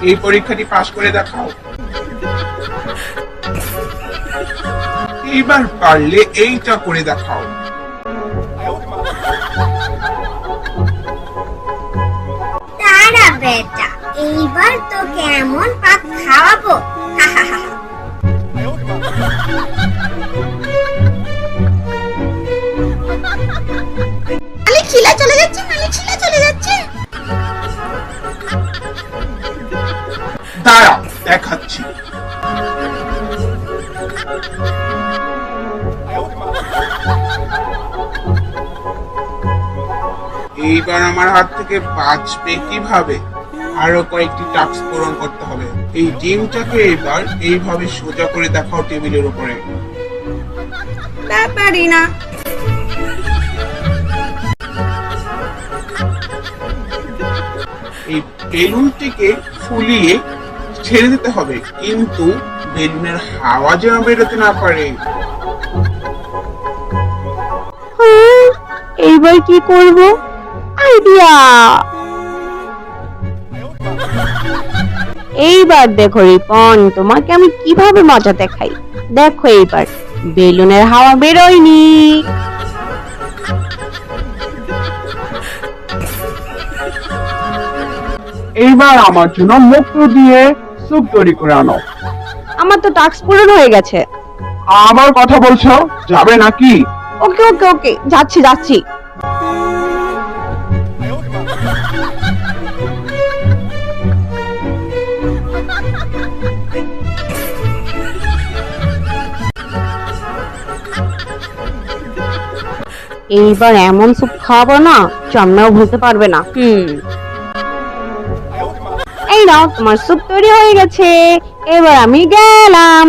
এই পরীক্ষাটি পাশ করে দেখাও। এইবার পারলে এইটা করে দেখাও। তারা বেটা, এইবার তো কেমন পাক খাওয়াবো। মালিক শিলা চলে যাচ্ছে, মালিক শিলা চলে যাচ্ছে। দাঁড়া, দেখাচ্ছি। এইবার আমার হাত থেকে বাঁচবে কিভাবে? আরো কয়েকটি টাস্ক পূরণ করতে হবে। এই ডিমটাকে এবার এইভাবে সোজা করে দেখাও টেবিলের উপরে। পারি না। এই বেলুনটিকে ফুলিয়ে ছেড়ে দিতে হবে, কিন্তু বেলুনের হাওয়া যেন বেরোতে না পারে। এইবার কি করব? আইডিয়া! এইবার দেখো রিপন, তোমাকে আমি কিভাবে মজা দেখাই। দেখো এইবার বেলুনের হাওয়া বেরোয়নি। এইবার আমার জন্য মুক্ত দিয়ে স্যুপ তৈরি করে আনো। আমার তো টাস্ক পূরণ হয়ে গেছে। আবার কথা বলছো, যাবে নাকি? ওকে ওকে ওকে, যাচ্ছি যাচ্ছি। এইবার এমন স্যুপ খাওয়াবো না, জন্মেও ভুলতে পারবে না। এই নাও, তোমার স্যুপ তৈরি হয়ে গেছে। এবার আমি গেলাম।